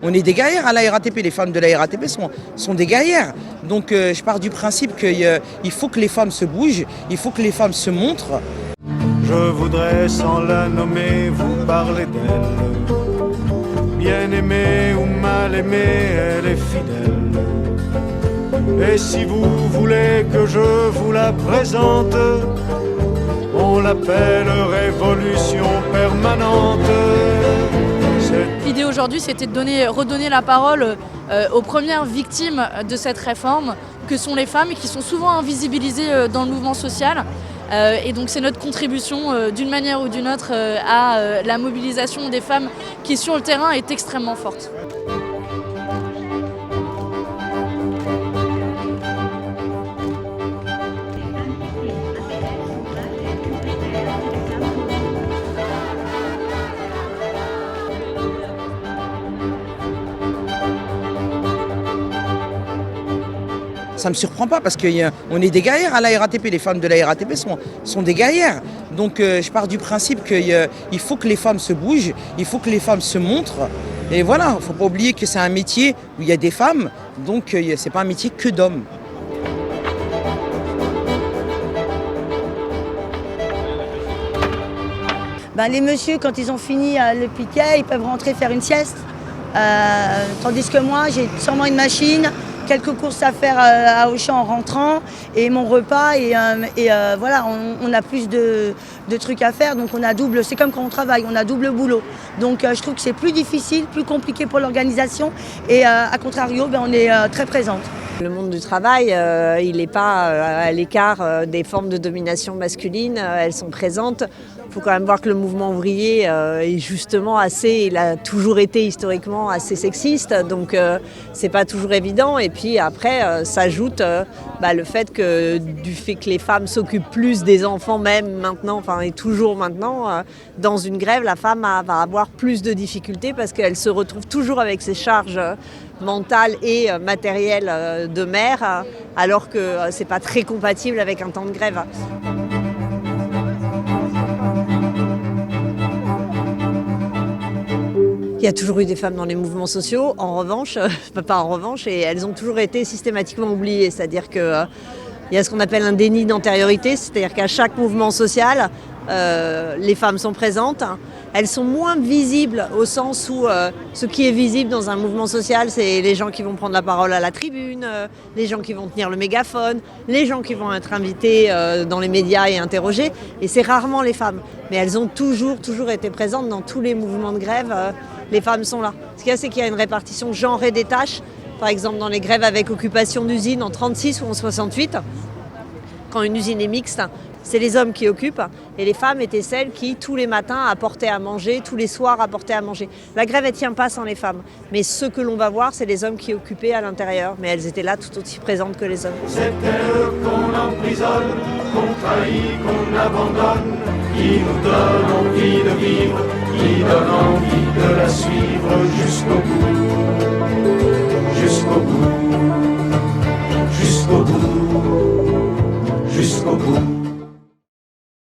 On est des guerrières à la RATP, les femmes de la RATP sont des guerrières. Donc je pars du principe qu'il faut que les femmes se bougent, il faut que les femmes se montrent. Je voudrais sans la nommer vous parler d'elle. Bien aimée ou mal aimée, elle est fidèle. Et si vous voulez que je vous la présente, on l'appelle révolution permanente. L'idée aujourd'hui, c'était de redonner la parole aux premières victimes de cette réforme, que sont les femmes, et qui sont souvent invisibilisées dans le mouvement social. Et donc c'est notre contribution, d'une manière ou d'une autre, à la mobilisation des femmes qui, sur le terrain, est extrêmement forte. Ça ne me surprend pas parce qu'on est des guerrières à la RATP, les femmes de la RATP sont des guerrières. Donc je pars du principe qu'il faut que les femmes se bougent, il faut que les femmes se montrent. Et voilà, il ne faut pas oublier que c'est un métier où il y a des femmes, donc ce n'est pas un métier que d'hommes. Les messieurs, quand ils ont fini le piquet, ils peuvent rentrer faire une sieste. Tandis que moi, j'ai sûrement une machine, quelques courses à faire à Auchan en rentrant et mon repas. Et voilà, on a plus de trucs à faire, donc on a double. C'est comme quand on travaille, on a double boulot. Donc je trouve que c'est plus difficile, plus compliqué pour l'organisation. Et à contrario, on est très présente. Le monde du travail, il n'est pas à l'écart des formes de domination masculine, elles sont présentes. Il faut quand même voir que le mouvement ouvrier est justement il a toujours été historiquement assez sexiste, donc c'est pas toujours évident. Et puis après s'ajoute le fait que les femmes s'occupent plus des enfants même maintenant, et toujours maintenant, dans une grève, la femme va avoir plus de difficultés parce qu'elle se retrouve toujours avec ses charges mentale et matérielle de mère, alors que c'est pas très compatible avec un temps de grève. Il y a toujours eu des femmes dans les mouvements sociaux, en revanche, et elles ont toujours été systématiquement oubliées. C'est-à-dire qu'il y a ce qu'on appelle un déni d'antériorité, c'est-à-dire qu'à chaque mouvement social, les femmes sont présentes. Elles sont moins visibles au sens où ce qui est visible dans un mouvement social, c'est les gens qui vont prendre la parole à la tribune, les gens qui vont tenir le mégaphone, les gens qui vont être invités dans les médias et interrogés. Et c'est rarement les femmes. Mais elles ont toujours été présentes dans tous les mouvements de grève. Les femmes sont là. Ce qu'il y a, c'est qu'il y a une répartition genrée des tâches. Par exemple, dans les grèves avec occupation d'usine en 1936 ou en 1968, quand une usine est mixte, c'est les hommes qui occupent et les femmes étaient celles qui, tous les matins, apportaient à manger, tous les soirs apportaient à manger. La grève, elle ne tient pas sans les femmes. Mais ce que l'on va voir, c'est les hommes qui occupaient à l'intérieur. Mais elles étaient là tout aussi présentes que les hommes. C'est elle qu'on emprisonne, qu'on trahit, qu'on abandonne, qui nous donne envie de vivre, qui donne envie de la suite.